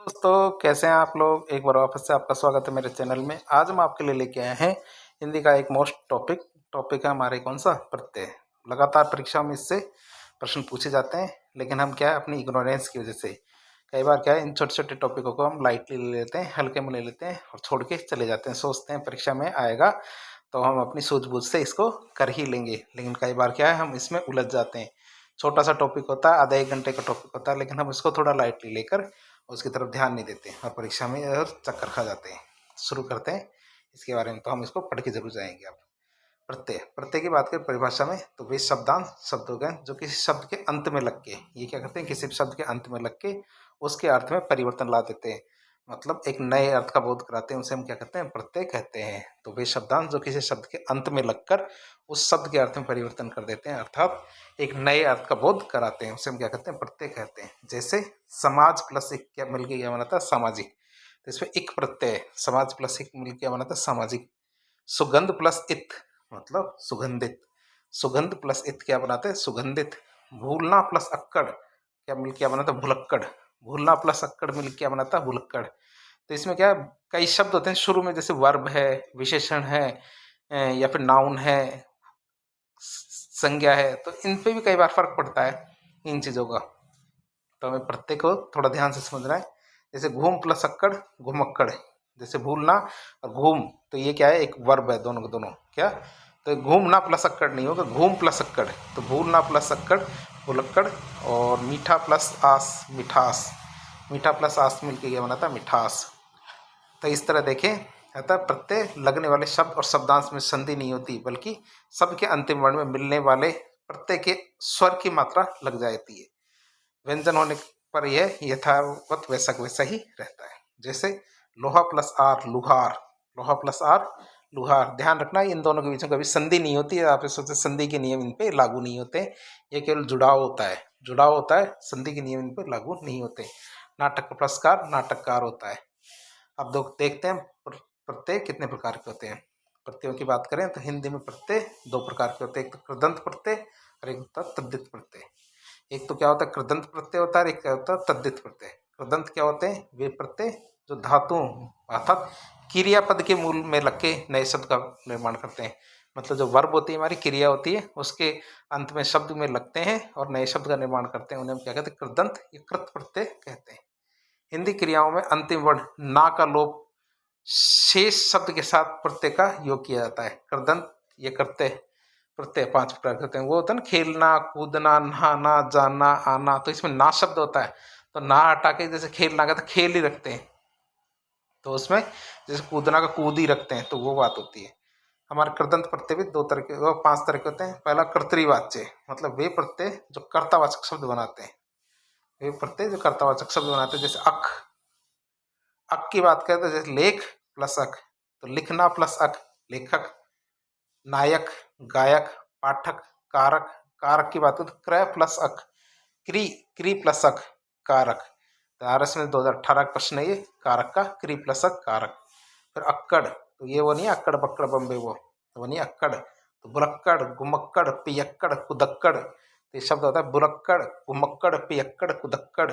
दोस्तों, कैसे हैं आप लोग। एक बार वापस से आपका स्वागत है मेरे चैनल में। आज हम आपके लिए लेके आए हैं हिंदी का एक मोस्ट टॉपिक है हमारे कौन सा, प्रत्यय। लगातार परीक्षा में इससे प्रश्न पूछे जाते हैं, लेकिन हम क्या है अपनी इग्नोरेंस की वजह से कई बार क्या है इन छोटे छोटे टॉपिकों को हम लाइटली ले लेते हैं, हल्के में ले लेते हैं और छोड़ के चले जाते हैं। सोचते हैं परीक्षा में आएगा तो हम अपनी सूझबूझ से इसको कर ही लेंगे, लेकिन कई बार क्या है हम इसमें उलझ जाते हैं। छोटा सा टॉपिक होता है, आधा एक घंटे का टॉपिक होता है, लेकिन हम इसको थोड़ा लाइटली लेकर उसकी तरफ ध्यान नहीं देते और परीक्षा में और चक्कर खा जाते हैं। शुरू करते हैं इसके बारे में, तो हम इसको पढ़ के जरूर जाएंगे। अब प्रत्यय प्रत्यय की बात करें परिभाषा में, तो वे शब्दांश शब्द हो गए जो किसी शब्द के अंत में लग के, ये क्या करते हैं किसी शब्द के अंत में लग के उसके अर्थ में परिवर्तन ला देते हैं, मतलब एक नए अर्थ का बोध कराते हैं, उसे हम क्या कहते हैं, प्रत्यय कहते हैं। तो वे शब्दांश जो किसी शब्द के अंत में लगकर उस शब्द के अर्थ में परिवर्तन कर देते हैं, अर्थात एक नए अर्थ का बोध कराते हैं, उसे हम क्या कहते हैं, प्रत्यय कहते हैं। जैसे समाज प्लस एक क्या मिलकर क्या बना था, सामाजिक। तो इसमें एक प्रत्यय, समाज प्लस एक मिलकर क्या बना था, सामाजिक। सुगंध प्लस इत मतलब सुगंधित। सुगंध प्लस इत क्या बनाते हैं, सुगंधित। भूलना प्लस अक्कड़ क्या मिल क्या बना था, भुलक्कड़। भूलना प्लस अक्कड़ मिल क्या बना था, भुलक्कड़। तो इसमें क्या कई शब्द होते हैं शुरू में, जैसे वर्ब है, विशेषण है, या फिर नाउन है, संज्ञा है, तो इन पे भी कई बार फर्क पड़ता है इन चीज़ों का। तो हमें प्रत्येक को थोड़ा ध्यान से समझना है। जैसे घूम प्लस अक्कड़, घुमक्कड़। जैसे भूलना और घूम, तो ये क्या है, एक वर्ब है, दोनों के दोनों क्या। तो घूमना प्लस अक्कड़ नहीं होगा, घूम प्लस अक्कड़। तो भूलना प्लस अक्कड़ भुलक्कड़। और मीठा प्लस आस, मिठास। मीठा प्लस आस मिलके ये बना था, मिठास। तो इस तरह देखें, अतः प्रत्यय लगने वाले शब्द और शब्दांश में संधि नहीं होती, बल्कि शब्द के अंतिम वर्ण में मिलने वाले प्रत्यय के स्वर की मात्रा लग जाती है। व्यंजन होने पर यह यथावत वैसा वैसा ही रहता है। जैसे लोहा प्लस आर, लुहार। लोहा प्लस आर, लुहार। ध्यान रखना इन दोनों के बीच में कभी संधि नहीं होती है। आप सोचते संधि के नियम इन पे लागू नहीं होते, ये केवल जुड़ाव होता है। जुड़ाव होता है, संधि के नियम इन पर लागू नहीं होते। नाटक का प्लसकार नाटककार होता है। अब देखते हैं प्रत्यय कितने प्रकार के होते हैं। प्रत्ययों की बात करें तो हिंदी में प्रत्यय दो प्रकार के होते हैं, एक तो कृदंत प्रत्यय और एक होता है तद्धित प्रत्यय। एक तो क्या होता है, कृदंत प्रत्यय होता है, एक क्या होता है, तद्धित प्रत्यय। कृदंत क्या होते हैं, वे प्रत्यय जो धातु अर्थात क्रियापद के मूल में लग के नए शब्द का निर्माण करते हैं। मतलब जो वर्ब होती है, हमारी क्रिया होती है, उसके अंत में शब्द में लगते हैं और नए शब्द का निर्माण करते हैं, उन्हें हम क्या कहते हैं, कृदंत या कृत प्रत्यय कहते हैं। हिंदी क्रियाओं में अंतिम वर्ण ना का लोप शेष शब्द के साथ प्रत्यय का योग किया जाता है। कृदंत ये करते प्रत्यय पांच प्रकार के होते हैं। वो होता है ना, खेलना, कूदना, नहाना, जाना, आना। तो इसमें ना शब्द होता है, तो ना हटा के जैसे खेलना का तो खेल ही रखते हैं, तो उसमें जैसे कूदना का कूद ही रखते हैं, तो वो बात होती है। हमारे कृदंत प्रत्यय भी दो तरह के, वो पांच तरह के होते हैं। पहला कर्तृवाच्य, मतलब वे प्रत्यय जो कर्तावाचक शब्द बनाते हैं। वे प्रत्यय जो कर्तावाचक शब्द बनाते हैं, जैसे अक। अक की बात करें तो जैसे लेख प्लस अक, तो लिखना प्लस अक लेखक। नायक, गायक, पाठक, कारक। कारक की बात करें तो क्रय प्लस अक, क्री। क्री प्लस अक कारक। तो आरएस में 2018 का प्रश्न है ये, कारक का क्री प्लस अक कारक। फिर अक्कड़, तो ये वो नहीं अक्कड़ बक्कड़ बम्बे, वो नहीं अक्कड़। तो बुरक्कड़, गुमक्कड़, पियक्कड़, कुदक्कड़। तो ये शब्द होता है बुरक्कड़, गुमक्कड़, पियक्कड़, कुदक्कड़।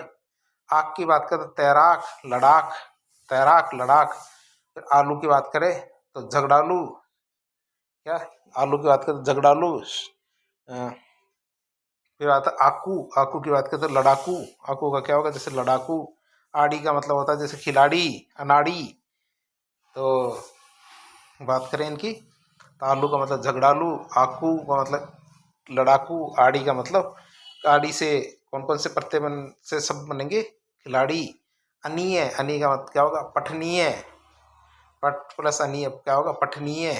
आग की बात करें तो तैराक, लड़ाक। तैराक, लड़ाक। फिर आलू की बात करें तो झगड़ालू, क्या, आलू की बात करें तो झगड़ालू। फिर आता आकू। आकू की बात करें तो लड़ाकू। आकू का क्या होगा, जैसे लड़ाकू। आड़ी का मतलब होता है जैसे खिलाड़ी, अनाड़ी। तो बात करें इनकी, तो आलू का मतलब झगड़ालू, आकू का मतलब लड़ाकू, आड़ी का मतलब, आड़ी से कौन कौन से प्रत्यय से शब्द बनेंगे, खिलाड़ी। अनीय, अनी का मतलब क्या होगा, पठनीय। पठ प्लस अनीय क्या होगा, पठनीय।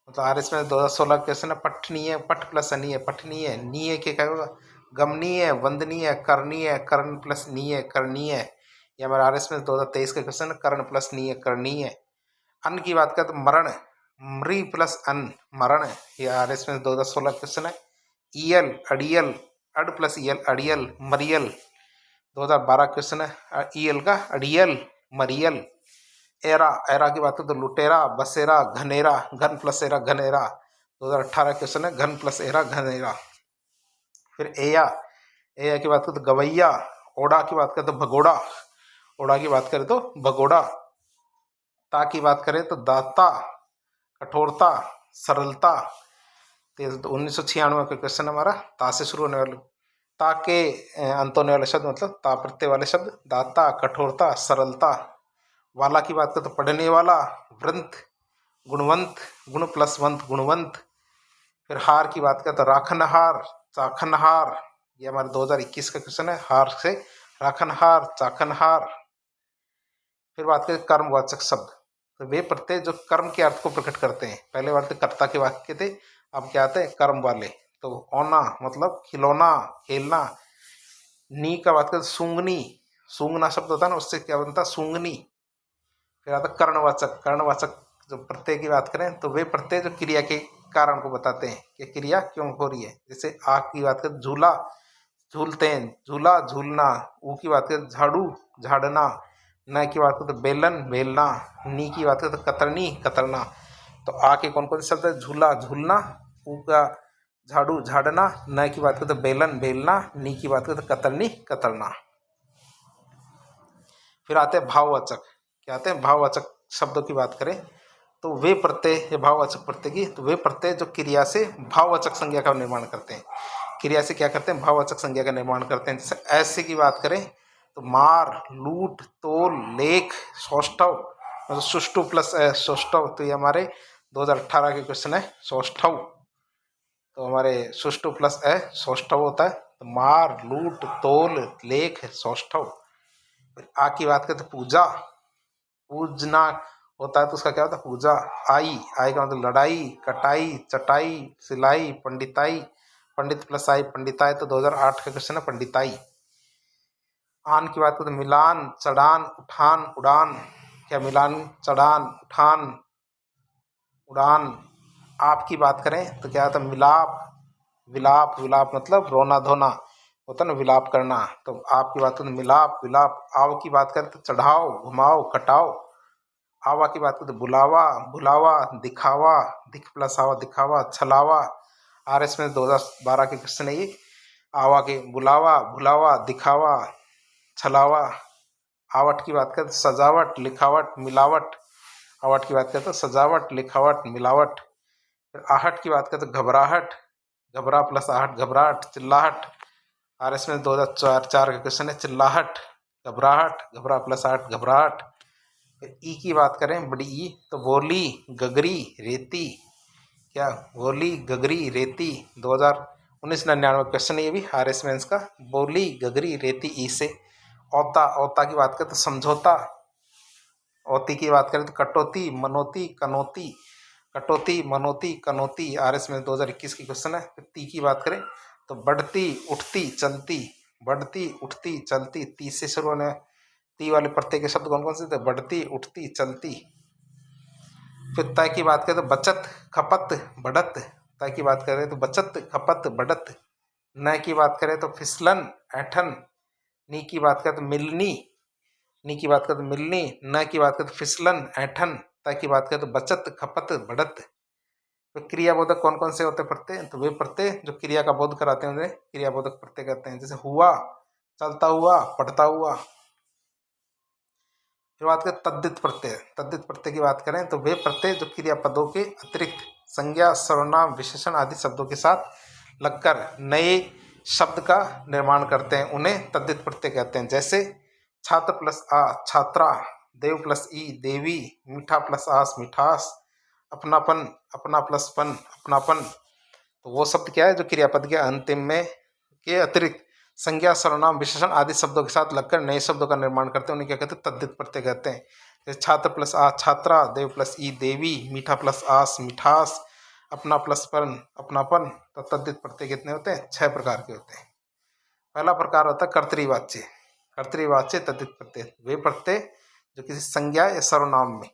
मतलब आर एस में 2016 क्वेश्चन है, पठनीय, पठ प्लस अनीय, पठनीय। नीय के क्या होगा, गमनीय, वंदनीय, करणीय, कर्ण प्लस नीय, करणीय। ये हमारे आर एस में 2023 का क्वेश्चन है, कर्ण प्लस नीय, करणीय। अन्न की बात करें तो मरण, मृ प्लस अन्न, मरण। ये आर एस में 2016 क्वेश्चन है। ईयल, अड़ियल, अड प्लस ईयल, अड़ियल, मरियल। 2012 क्वेश्चन है, ईयल का अड़ियल, मरियल। एरा, एरा की बात करें तो लुटेरा, बसेरा, घनेरा, घन प्लस एरा, घनेरा। 2018 क्वेश्चन है, घन प्लस एरा, घनेरा। फिर एया, एया की बात करें तो गवैया। ओड़ा की बात करें तो भगोड़ा। ओड़ा की बात करें तो भगोड़ा। ता की बात करें तो दाता, कठोरता, सरलता। तो 1996 का क्वेश्चन हमारा ता से शुरू होने वाले, ता के अंत होने वाले शब्द मतलब ता प्रत्यय वाले शब्द, दाता, कठोरता, सरलता। वाला की बात करें तो पढ़ने वाला, वृंत, गुणवंत, गुण प्लस वंत, गुणवंत। फिर हार की बात करें तो राखनहार, चाखनहार। ये हमारे 2021 का क्वेश्चन है, हार से राखनहार, चाखनहार। फिर बात करें कर्मवाचक शब्द, तो वे प्रत्यय जो कर्म के अर्थ को प्रकट करते हैं। पहले वाले कर्ता के वाक्य थे, अब क्या आते हैं कर्म वाले। तो औना मतलब खिलौना, खेलना। नी का बात करें सूंगनी, सूंगना शब्द होता है ना, उससे क्या बनता है सूंगनी। फिर आता कर्णवाचक, कर्णवाचक जो प्रत्यय की बात करें तो वे प्रत्यय जो क्रिया के कारण को बताते हैं कि क्रिया क्यों हो रही है। जैसे आ की बात करें झूला, झूलते हैं, झूला, झूलना। ऊ की बात करें झाड़ू, झाड़ना। न की बात करें तो बेलन, बेलना। नी की बात करें तो कतरनी, कतरना। तो आ के कौन कौन से शब्द है, झूला, झूलना। ऊ का झाड़ू, झाड़ना। न की बात करें तो बेलन, बेलना। नी की बात करें तो कतरनी, कतरना। फिर आते हैं भाववाचक। क्या आते हैं भाववाचक शब्दों की बात करें तो वे प्रत्यय या भाववाचक प्रत्यय की, तो वे प्रत्यय जो क्रिया से भाववाचक संज्ञा का निर्माण करते हैं। क्रिया से क्या करते हैं, भाववाचक संज्ञा का निर्माण करते हैं। जैसे ऐसे की बात करें तो मार, लूट, तोल, लेख, सौष्ठव, मतलब सुष्टु प्लस सौष्ठव। तो ये हमारे 2018 के क्वेश्चन है सौष्ठव। तो हमारे सुष्टु प्लस सौष्ठव होता है। तो मार, लूट, तोल, लेख, सौष्ठव। आ की बात करें तो पूजा, पूजना होता है तो उसका क्या होता है पूजा। आई, आई का मतलब लड़ाई, कटाई, चटाई, सिलाई, पंडिताई। पंडित प्लस आई, पंडिताई। तो 2008 का क्वेश्चन है पंडिताई। आन की बात करें तो मिलान, चढ़ान, उठान, उड़ान। क्या मिलान, चढ़ान, उठान, उड़ान। आप की बात करें तो क्या होता है मिलाप, विलाप, विलाप मतलब रोना धोना होता है ना, विलाप करना। तो आप की बात करें तो मिलाप, विलाप। आव की बात करें तो चढ़ाओ, घुमाओ, कटाओ। आवा की बात करें तो बुलावा, बुलावा, दिखावा, दिख प्लस आवा, दिखावा, छलावा। RS में 2012 के क्वेश्चन है ये। आवा के बुलावा, बुलावा, दिखावा, छलावा। आवट की बात करें तो सजावट, लिखावट, मिलावट। आवट की बात करें तो सजावट, लिखावट, मिलावट। फिर आहट की बात करें तो घबराहट, घबरा प्लस आहट, घबराहट, चिल्लाहट। RS में 2004 का क्वेश्चन है चिल्लाहट, घबराहट, घबरा प्लस आहट, घबराहट। ई की बात करें बड़ी ई तो बोली, गगरी, रेती। क्या बोली, गगरी, रेती। 2019-99 क्वेश्चन है ये भी RS मेंस का। बोली, गगरी, रेती ई से। औता, औता की बात करें तो समझौता। औती की बात करें तो कटौती, मनोती, कनौती। कटौती, मनोती, कनौती। RS में 2021 की क्वेश्चन है। ती की बात करें तो बढ़ती, उठती, चलती। बढ़ती, उठती, चलती। ती से शुरू होने ती वाले प्रत्यय के शब्द कौन कौन से थे, बढ़ती, उठती, चलती। फिर तय की बात करें तो बचत, खपत, बढ़त। तय की बात करें तो बचत, खपत, बढ़त। न की बात करें तो फिसलन, ऐठन। नी की बात करें तो मिलनी, नी की बात करें तो मिलनी। न की बात करें तो फिसलन, ऐठन। तय की बात करें तो बचत, खपत, बढ़त। तो क्रियाबोधक कौन कौन से होते हैं प्रत्यय, तो वे प्रत्यय जो क्रिया का बोध कराते हैं उन्हें क्रियाबोधक प्रत्यय कहते हैं। जैसे हुआ, चलता हुआ, पढ़ता हुआ। फिर बात करें तद्धित प्रत्यय, तद्धित प्रत्यय की बात करें तो वे प्रत्यय जो क्रियापदों के अतिरिक्त संज्ञा, सर्वनाम, विशेषण आदि शब्दों के साथ लगकर नए शब्द का निर्माण करते हैं, उन्हें तद्धित प्रत्यय कहते हैं। जैसे छात्र प्लस आ, छात्रा। देव प्लस ई, देवी। मीठा प्लस आस, मिठास। अपनापन, अपना प्लस पन, अपनापन। तो वो शब्द क्या है जो क्रियापद के अंतिम में के अतिरिक्त संज्ञा, सर्वनाम, विशेषण आदि शब्दों के साथ लगकर नए शब्दों का निर्माण करते हैं, उन्हें क्या कहते हैं तद्धित प्रत्यय कहते हैं। जैसे छात्र प्लस आ, छात्रा। देव प्लस ई, देवी। मीठा प्लस आस, मिठास। अपना प्लस पन, अपनापन। तो तद्धित प्रत्यय कितने होते हैं, 6 प्रकार के होते हैं। पहला प्रकार होता है कर्तृवाच्य। कर्तृवाच्य तद्धित प्रत्यय वे प्रत्यय जो किसी संज्ञा या सर्वनाम में,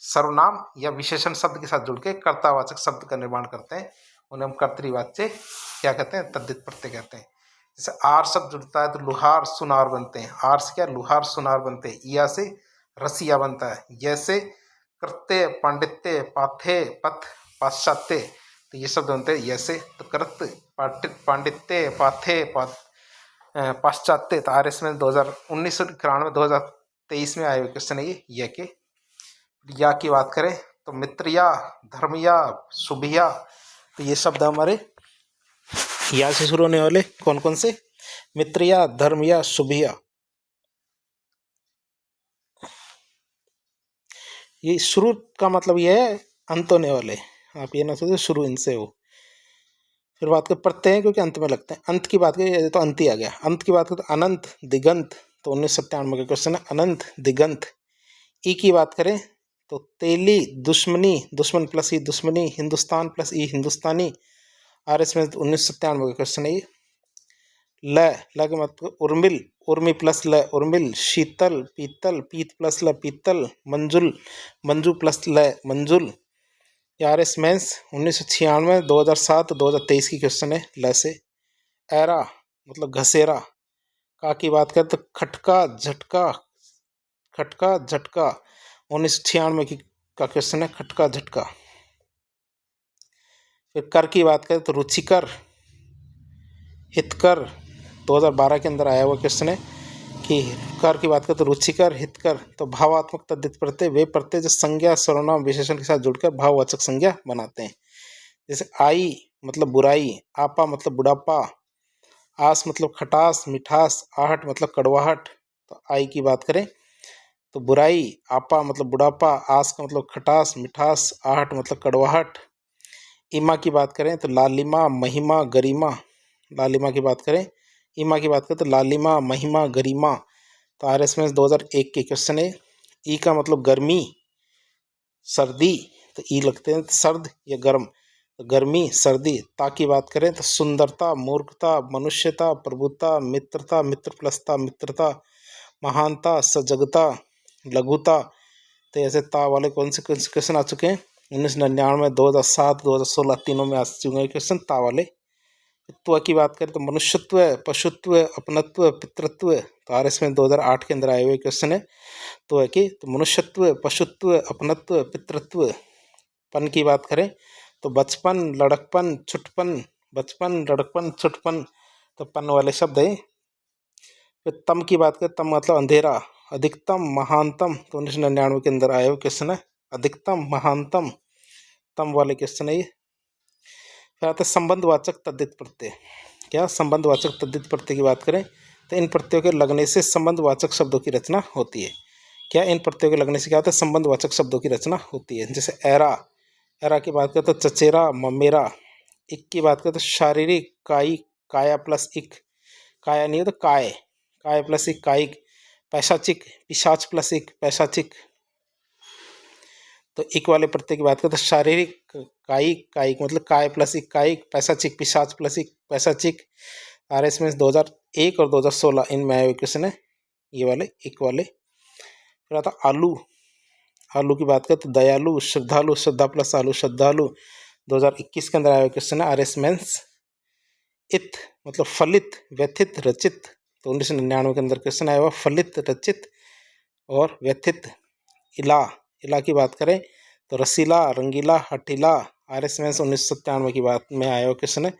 सर्वनाम या विशेषण शब्द के साथ जुड़ के कर्तावाचक शब्द का निर्माण करते हैं, उन्हें हम कर्तृवाच्य क्या कहते हैं, तद्धित प्रत्यय कहते हैं। जैसे आर शब्द जुड़ता है तो लुहार, सुनार बनते हैं। आर से क्या, लुहार, सुनार बनते हैं। या से रसिया बनता है। जैसे कृत्य, पांडित्य, पाथ्य, पथ, पाश्चात्य। तो ये शब्द बनते हैं जैसे। तो कृत, पांडित्य, पाथ्य, पाश्चात्य, तो आर एस में 1991 2023 में आए हुए क्वेश्चन है ये के। या की बात करें तो मित्रया, धर्मया, शुभिया, तो ये शब्द हमारे या से शुरू होने वाले कौन कौन से? मित्रया, धर्मया, शुभिया। ये शुरू का मतलब ये है अंत होने वाले, आप ये ना सोचो शुरू इनसे हो। फिर बात कर प्रत्यय हैं क्योंकि अंत में लगते हैं। अंत की बात करें तो अंत ही आ गया। अंत की बात करें तो अनंत, दिगंत, तो 1997 का क्वेश्चन है अनंत दिगंत। ई की बात करें तो तेली, दुश्मनी, दुश्मन प्लस ई दुश्मनी, हिंदुस्तान प्लस ई हिंदुस्तानी। आर एस में 1997 का क्वेश्चन है ये। ल का मतलब उर्मिल, उर्मी प्लस ल उर्मिल। शीतल, पीतल, पीत प्लस ल पीतल। मंजुल, मंजू प्लस ल मंजुल। आर एस मेंस 1996, 2007, 2023 की क्वेश्चन है ल से। एरा मतलब घसेरा। का की बात करें तो खटका, झटका, खटका, झटका। 1996 की का क्वेश्चन है खटका, झटका। फिर कर की बात करें तो रुचिकर, हितकर। 2012 के अंदर आया हुआ क्वेश्चन है कि कर की बात करें तो रुचिकर, हितकर। तो भावात्मक तद्धित प्रत्यय वे प्रत्यय जो संज्ञा, सर्वनाम, विशेषण के साथ जुड़कर भाववाचक संज्ञा बनाते हैं। जैसे आई मतलब बुराई, आपा मतलब बुढ़ापा, आस मतलब खटास, मिठास, आहट मतलब कड़वाहट। तो आई की बात करें तो बुराई, आपा मतलब बुढ़ापा, आस का मतलब खटास, मिठास, आहट मतलब कड़वाहट। इमा की बात करें तो लालिमा, महिमा, गरिमा। लालिमा की बात करें, इमा की बात करें तो लालिमा, महिमा, गरिमा। तो आर एस में 2001 के क्वेश्चन है। ई का मतलब गर्मी, सर्दी, तो ई लगते हैं सर्द या गर्म, तो गर्मी, सर्दी। ता की बात करें तो सुंदरता, मूर्खता, मनुष्यता, प्रभुता, मित्रता, मित्र प्लसता, मित्रता, महानता, सजगता, लघुता। तो ऐसे ता वाले कौन से क्वेश्चन आ चुके हैं? 1999, 2007, 2016 तीनों में आ चुके हैं क्वेश्चन ता वाले। त्व की बात करें तो मनुष्यत्व, पशुत्व, अपनत्व, पितृत्व। तो आर एस में 2008 के अंदर आए हुए क्वेश्चन है तो है कि तो मनुष्यत्व, पशुत्व, अपनत्व, पितृत्व। पन की बात करें तो बचपन, लड़कपन, छुटपन। बचपन, लड़कपन, छुटपन, तो पन वाले शब्द है। फिर तम की बात करें, तम मतलब अंधेरा, अधिकतम, महानतम। तो 1999 के अंदर आए हुए क्वेश्चन है अधिकतम, महानतम, तम वाले क्वेश्चन है ये। फिर आता है संबंधवाचक तद्धित प्रत्यय। क्या संबंधवाचक तद्धित प्रत्यय की बात करें तो इन प्रत्ययों के लगने से संबंधवाचक शब्दों की रचना होती है। क्या इन प्रत्ययों के लगने से क्या होता है? संबंधवाचक शब्दों की रचना होती है। जैसे एरा, एरा की बात करें तो चचेरा, ममेरा। इक की बात करें तो शारीरिक, कायिक, काया प्लस इक, काया नहीं हो तो काय, काय प्लस इक, कायिक। पैशाचिक, पिशाच प्लस इक, पैशाचिक। तो इक वाले प्रत्यय की बात करें तो शारीरिक, कायिक, कायिक मतलब काय प्लस इक, कायिक। पैशाचिक, पिशाच प्लस इक, पैशाचिक। आर एस में 2001 और 2016 इनमें आए हुए क्वेश्चन है ये वाले, इक वाले। फिर आता आलू, आलू की बात करें तो दयालु, श्रद्धालु, श्रद्धा प्लस आलू, श्रद्धालु। 2021 के अंदर आया हुआ क्वेश्चन है आर एस मेंस। इत मतलब फलित, व्यथित, रचित। तो 1999 के अंदर क्वेश्चन आया हुआ फलित, रचित और व्यथित। इला, इला की बात करें तो रसीला, रंगीला, हटीला। आर एस मेंस 1997 की बात में आया हुआ क्वेश्चन है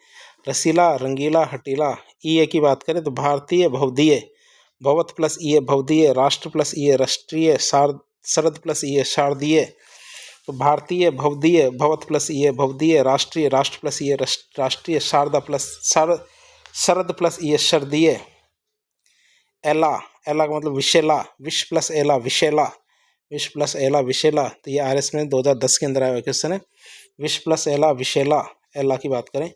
रसीला, रंगीला, हटीला। ई की बात करें तो भारतीय, भवदीय, भवत प्लस ई भवदीय, राष्ट्र प्लस ई राष्ट्रीय, शरद प्लस ई शारदीय। तो भारतीय, भवदीय, भवत प्लस ई भवदीय, राष्ट्रीय, राष्ट्र प्लस ई राष्ट्रीय, शारदा प्लस शरद प्लस ई शरदीय। एला, एला का मतलब विशेला, विश प्लस एला, विशेला, विश प्लस एला, विशेला। तो ये आर एस में 2010 के अंदर आया क्वेश्चन है विश प्लस एला, विशेला। एला की बात करें,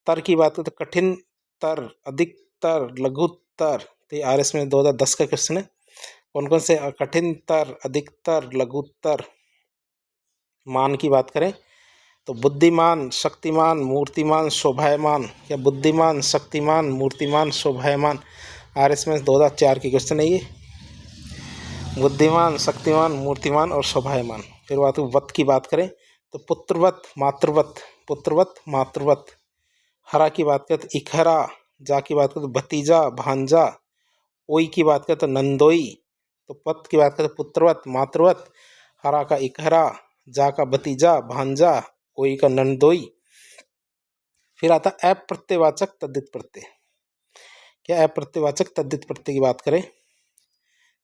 तर की बात करें तो कठिन तर, अधिकतर, लघुत्तर। तो ये आर एस में 2010 का क्वेश्चन है कौन कौन से? कठिनतर, अधिकतर, लघुत्तर। मान की बात करें तो बुद्धिमान, शक्तिमान, मूर्तिमान, शोभायमान। या बुद्धिमान, शक्तिमान, मूर्तिमान, शोभायमान। आर एस में 2004 की क्वेश्चन है ये, बुद्धिमान, शक्तिमान, मूर्तिमान और शोभायमान। फिर बात वत की बात करें तो पुत्रवत, मातृवत, पुत्रवत, मातृवत। हरा की बात करें तो इखरा, जा की बात करें तो भतीजा, भांजा। ओई की बात करें तो नंदोई। तो पत की बात करें तो पुत्रवत, मातृवत, हरा का इखरा, जा का भतीजा, भांजा, ओई का नंदोई। फिर आता अप्रत्ययवाचक तद्धित प्रत्यय। क्या अप्रत्ययवाचक तद्धित प्रत्यय की बात करें,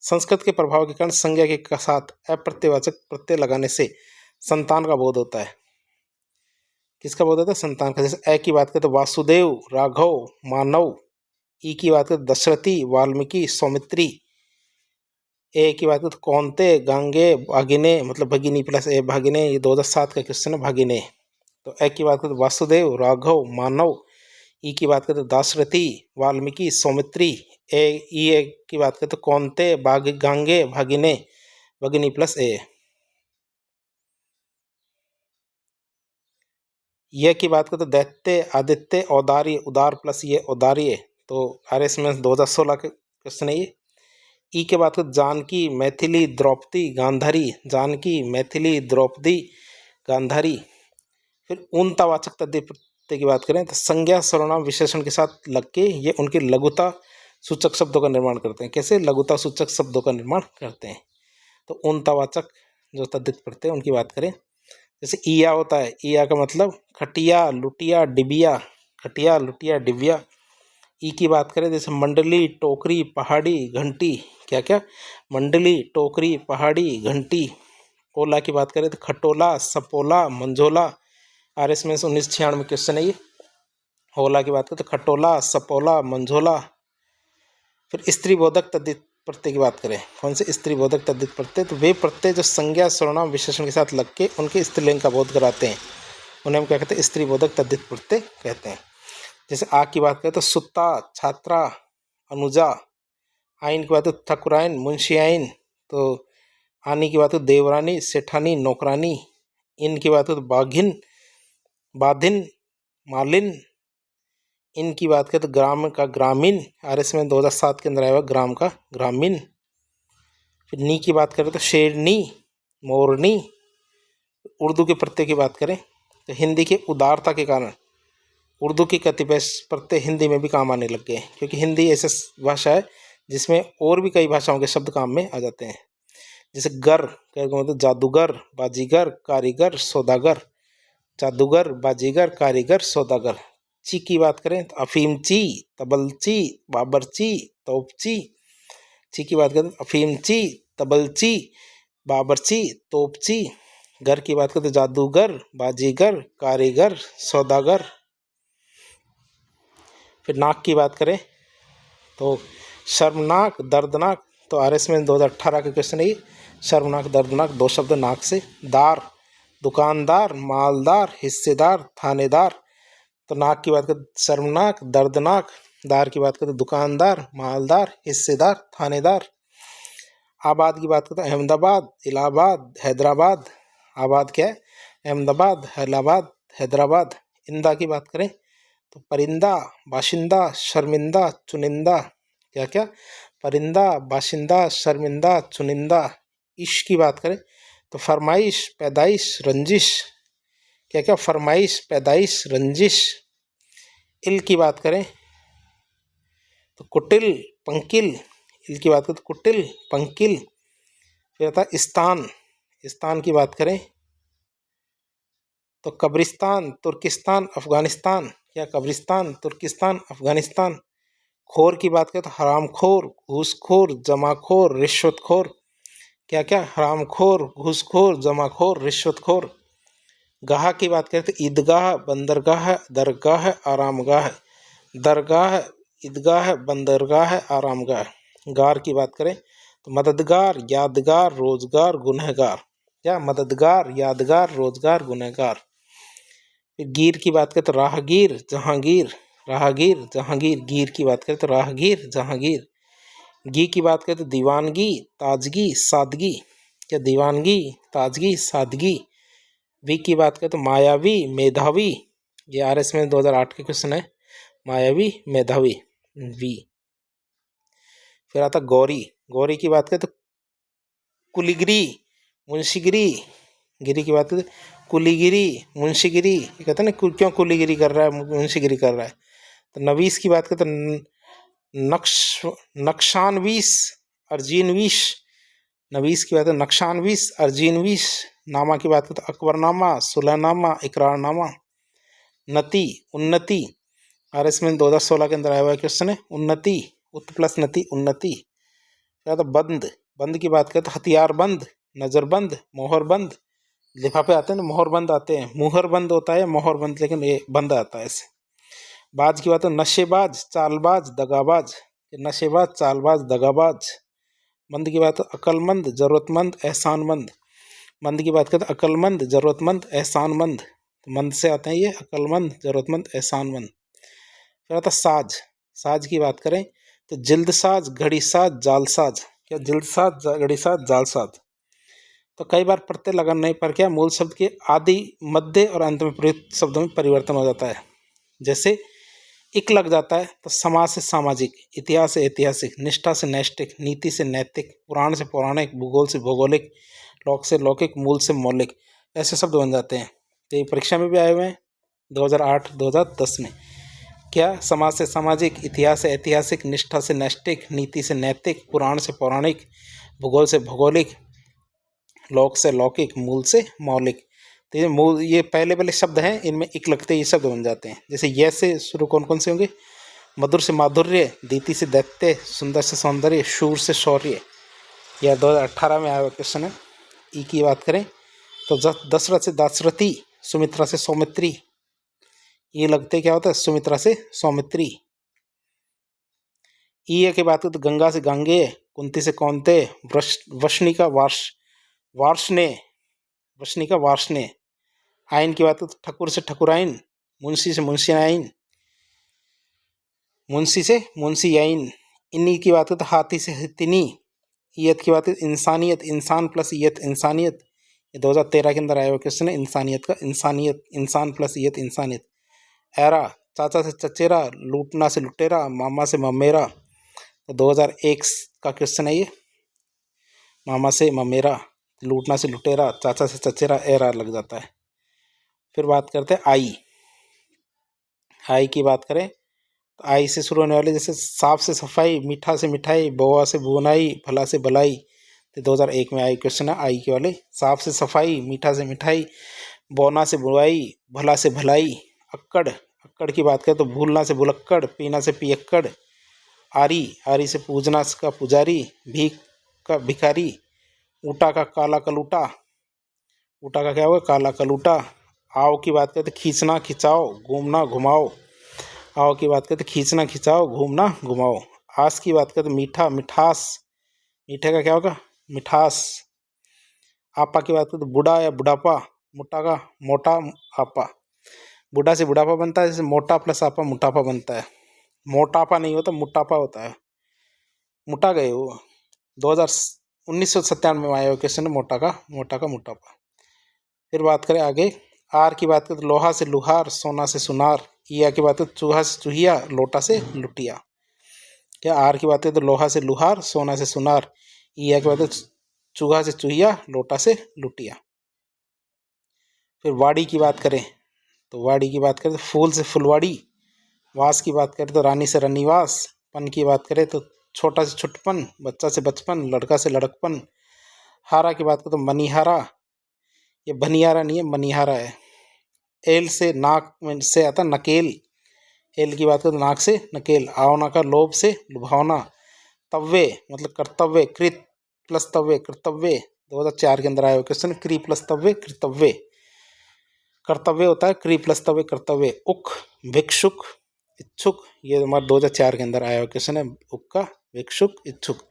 संस्कृत के प्रभाव के कारण संज्ञा के साथ अप्रत्ययवाचक प्रत्यय लगाने से संतान का बोध होता है। किसका बोध होता है? संतान का। जैसे अ की बात करें तो वासुदेव, राघव, मानव। ई की बात करें दशरथी, वाल्मीकि, सौमित्री। ए की बात करें तो कौनते, गांगे, भागिने, मतलब भगिनी प्लस ए भागिने, ये 2007 का क्वेश्चन है भागिने। तो अ की बात करें तो वासुदेव, राघव, मानव। ई की बात करें तो दाशरथी, वाल्मीकि, सौमित्री। ए की बात करें तो कौनते, गांगे, भागिने, भगिनी प्लस ए। ये की बात करें तो दैत्य, आदित्य, औदार्य, उदार प्लस ये औदार्य। तो RS में 2016 के क्वेश्चन है ये। ई के बात करें जानकी, मैथिली, द्रौपदी, गांधारी। जानकी, मैथिली, द्रौपदी, गांधारी। फिर ऊनतावाचक तद्धित प्रत्यय की बात करें तो संज्ञा सर्वनाम विशेषण के साथ लग के ये उनकी लघुता सूचक शब्दों का निर्माण करते हैं। कैसे? लघुता सूचक शब्दों का निर्माण करते हैं। तो ऊनतावाचक जो तद्धित प्रत्यय उनकी बात करें, जैसे ईया होता है, ईया का मतलब खटिया, लुटिया, डिबिया। खटिया, लुटिया, डिबिया। ई की बात करें जैसे मंडली, टोकरी, पहाड़ी, घंटी। क्या क्या? मंडली, टोकरी, पहाड़ी, घंटी। ओला की बात करें तो खटोला, सपोला, मंझोला। RS में 1996 में क्वेश्चन है ये। ओला की बात करें तो खटोला, सपोला, मंझोला। फिर स्त्री बोधक तद्धित प्रत्यय की बात करें, कौन से स्त्री बोधक तद्धित प्रत्यय? तो वे प्रत्यय जो संज्ञा सर्वनाम विशेषण के साथ लग के उनके स्त्रीलिंग का बोध कराते हैं, उन्हें हम क्या कहते हैं? स्त्री बोधक तद्धित प्रत्यय कहते हैं। जैसे आ की बात करें तो सुत्ता, छात्रा, अनुजा। आइन की बात तो ठकुराइन, मुंशी आइन। तो आनी की बात तो देवरानी, सेठानी, नौकरानी। इन की बात तो बाघिन, बाधिन, मालिन। इनकी बात करें तो ग्राम का ग्रामीण। RS में 2007 के अंदर आया हुआ ग्राम का ग्रामीण। फिर नी की बात करें तो शेरनी, मोरनी। उर्दू के प्रत्यय की बात करें तो हिंदी की उदारता के कारण उर्दू की कतिपय प्रत्यय हिंदी में भी काम आने लग गए, क्योंकि हिंदी ऐसा भाषा है जिसमें और भी कई भाषाओं के शब्द काम में आ जाते हैं। जैसे गर का मतलब जादूगर, बाजीगर, कारीगर, सौदागर। जादूगर, बाजीगर, कारीगर, सौदागर। ची की बात करें तो अफीमची, तबलची, बाबरची, तोपची। ची की बात करें तो अफीमची, तबलची, बाबरची, तोपची। घर की बात करें तो जादूगर, बाजीगर, कारीगर, सौदागर। फिर नाक की बात करें तो शर्मनाक, दर्दनाक। तो RS में 2018 का क्वेश्चन है, शर्मनाक, दर्दनाक, दो शब्द नाक से। दार, दुकानदार, मालदार, हिस्सेदार, थानेदार। तो नाक की बात करें शर्मनाक, दर्दनाक। दार की बात करें दुकानदार, मालदार, हिस्सेदार, थानेदार। आबाद की बात करें तो अहमदाबाद, इलाहाबाद, हैदराबाद। आबाद क्या है? अहमदाबाद, इलाहाबाद, हैदराबाद। इंदा की बात करें तो परिंदा, बाशिंदा, शर्मिंदा, चुनिंदा। क्या क्या? परिंदा, बाशिंदा, शर्मिंदा, चुनिंदा। इश की बात करें तो फरमाइश, पैदाइश, रंजिश। क्या क्या? फरमाइश, पैदाइश, रंजिश। इल की बात करें तो कुटिल, पंकिल। इल की बात करें तो कुटिल, पंकिल। फिर आता है स्थान। स्थान की बात करें तो कब्रिस्तान, तुर्किस्तान, अफगानिस्तान। क्या? कब्रिस्तान, तुर्किस्तान, अफगानिस्तान। खोर की बात करें तो हरामखोर, घूसखोर, जमाखोर, रिश्वतखोर। क्या क्या? हरामखोर, घूसखोर, जमाखोर, रिश्वतखोर। गाह की बात करें तो ईदगाह, बंदरगाह, दरगाह, आरामगाह। दरगाह, ईदगाह, बंदरगाह, आरामगाह। गार की बात करें तो मददगार, यादगार, रोजगार, गुनहगार। क्या? मददगार, यादगार, रोजगार, गुनहगार। फिर गिर की बात करें तो राहगीर, जहांगीर। राहगीर, जहांगीर। गिर की बात करें तो राहगीर, जहांगीर। गी की बात करें तो दीवानगी, ताजगी, सादगी। क्या? दीवानगी, ताजगी, सादगी। वी की बात करें तो मायावी, मेधावी। ये RS में 2008 के क्वेश्चन है, मायावी, मेधावी। वी। फिर आता गौरी। गौरी की बात करें तो कुलीगिरी, मुंशीगिरी। गिरी की बात करें तो कुलीगिरी, मुंशीगिरी। ये कहते हैं ना क्यों कुलीगिरी कर रहा है, मुंशीगिरी कर रहा है। तो नवीस की बात करें तो नक्शानवीस, अर्जीनवीश। नवीस की बात है नक्शानवीस, अर्जीनवीश। नामा की बात करें तो अकबरनामा, सुलहनामा, इकरारनामा। नति, उन्नति, RS में 2016 के अंदर आया हुआ क्वेश्चन है। उन्नति, उत प्लस नति, उन्नति। क्या था? बंद, बंद की बात करें तो हथियार बंद, नजर बंद, मोहर बंद। लिफाफे आते हैं ना, मोहर बंद आते हैं, मुहर बंद होता है, मोहर बंद, लेकिन ये बंद आता है ऐसे। बाज की बात है नशेबाज, चालबाज, दगाबाज। नशेबाज, चालबाज, दगाबाज। मंद की बात है अक्लमंद, जरूरतमंद, एहसानमंद। मंद की बात करते हैं अक्लमंद, जरूरतमंद, एहसानमंद। तो मंद से आते हैं ये अक्लमंद, जरूरतमंद, एहसानमंद। फिर आता साज, साज की बात करें तो जिल्द साज, घड़ी साज, जाल साज। क्या? जिल्द साज, घड़ी साज, जाल साज। तो कई बार प्रत्यय लगाने पर क्या मूल शब्द के आदि, मध्य और अंत में प्रयुक्त शब्दों में परिवर्तन हो जाता है। जैसे इक लग जाता है तो समाज से सामाजिक, इतिहास से ऐतिहासिक, निष्ठा से नैष्ठिक, नीति से नैतिक, पुराण से पौराणिक, भूगोल से भौगोलिक, लोक से लौकिक, मूल से मौलिक, ऐसे शब्द बन जाते हैं। तो ये परीक्षा में भी आए हुए हैं 2008-2010 में। क्या? समाज से सामाजिक, इतिहास से ऐतिहासिक, निष्ठा से नैष्ठिक, नीति से नैतिक, पुराण से पौराणिक, भूगोल से भौगोलिक, लोक से लौकिक, मूल से मौलिक। तो ये मूल, ये पहले वाले शब्द हैं, इनमें इक लगते ये शब्द बन जाते हैं। जैसे ये से शुरू कौन कौन से होंगे? मधुर से माधुर्य, दीति से दैत्य, सुंदर से सौंदर्य, शूर से शौर्य। यह 2018 में आया हुआ क्वेश्चन है। ई की बात करें तो दशरथ से दाशरथी, सुमित्रा से सौमित्री। ये लगते क्या होता है? सुमित्रा से सौमित्री। ई की बात करें तो गंगा से गांगेय, कुंती से कौनते, वशनी का वार्षणे, वशनी का वार्षणे। आइन की बात करें तो ठकुर से ठकुराइन, मुंशी से मुंशियाइन, मुंशी से मुंशी आइन। इन्हीं की बात करें तो हाथी से हथिनी। ईयत की बात करें इंसानियत, इंसान प्लस ईयत, इंसानियत। ये 2013 के अंदर आया हुआ क्वेश्चन है इंसानियत का। इंसानियत, इंसान प्लस ईयत, इंसानियत। एरा, चाचा से चचेरा, लूटना से लुटेरा, मामा से ममेरा। तो 2001 का क्वेश्चन है ये। मामा से ममेरा, लूटना से लुटेरा, चाचा से चचेरा, एरा लग जाता है। फिर बात करते हैं आई। आई की बात करें तो आई से शुरू होने वाले जैसे साफ से सफाई, मीठा से मिठाई, बौआ से बुनाई, भला से भलाई। तो 2001 में आई क्वेश्चन है आई के वाले। साफ से सफाई, मीठा से मिठाई, बौना से बुआई, भला से भलाई। अक्कड़, अक्कड़ की बात करें तो भूलना से भुलक्कड़, पीना से पियक्कड़। आरी, आरी से पूजना का पुजारी, भीख का भिखारी। ऊटा का काला कलूटा, ऊटा का क्या हुआ? काला कलूटा। आओ की बात करें तो खींचना खिंचाओ, घूमना घुमाओ। आओ की बात करें तो खींचना खिंचाओ, घूमना घुमाओ। आस की बात करें तो मीठा मिठास, मीठे का क्या होगा? मिठास। आपा की बात करें तो बूढ़ा या बुढ़ापा, मोटा का मोटा आपा। बूढ़ा से बुढ़ापा बनता है, जैसे मोटा प्लस आपा मोटापा बनता है। मोटापा नहीं होता, मोटापा होता है। मोटा गए वो 1997 में आया क्वेश्चन है मोटा का मोटापा। फिर बात करें आगे। आर की बात करें तो लोहा से लुहार, सोना से सुनार। ईया की बात करें तो चूहा से चूहिया, लोटा से लुटिया। क्या? आर की बात करें तो लोहा से लुहार, सोना से सुनार। ईया की बात करें चूहा से चूहिया, लोटा से लुटिया। फिर वाड़ी की बात करें तो वाड़ी की बात करें तो फूल से फुलवाड़ी। वास की बात करें तो रानी से रनिवास। पन की बात करें तो छोटा से छुटपन, बच्चा से बचपन, लड़का से लड़कपन। हारा की बात करें तो मनीहारा। ये बनियारा नहीं है, मनीहारा है। एल से नाक में से आता नकेल। एल की बात करें तो नाक से नकेल। आवना का लोभ से लुभावना। तव्वे मतलब कर्तव्य, कृत प्लस तव्य, कर्तव्य। 2004 के अंदर आया क्वेश्चन, क्री प्लस तव्य, कर्तव्य। कर्तव्य होता है क्री प्लस तव्य, कर्तव्य। उक, भिक्षुक, इच्छुक। ये हमारा 2004 के अंदर आया क्वेश्चन है, उक का, भिक्षुक, इच्छुक।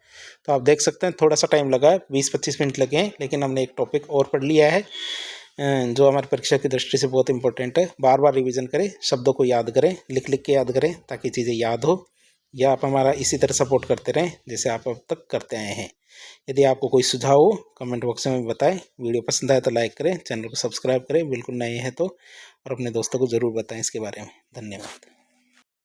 तो आप देख सकते हैं थोड़ा सा टाइम लगा है, 20-25 मिनट लगे हैं, लेकिन हमने एक टॉपिक और पढ़ लिया है जो हमारी परीक्षा की दृष्टि से बहुत इंपॉर्टेंट है। बार बार रिवीजन करें, शब्दों को याद करें, लिख लिख के याद करें, ताकि चीज़ें याद हो। या आप हमारा इसी तरह सपोर्ट करते रहें जैसे आप अब तक करते आए हैं। यदि आपको कोई सुझाव हो कमेंट बॉक्स में बताएं। वीडियो पसंद आए तो लाइक करें, चैनल को सब्सक्राइब करें, बिल्कुल नए हैं तो, और अपने दोस्तों को ज़रूर बताएं इसके बारे में। धन्यवाद।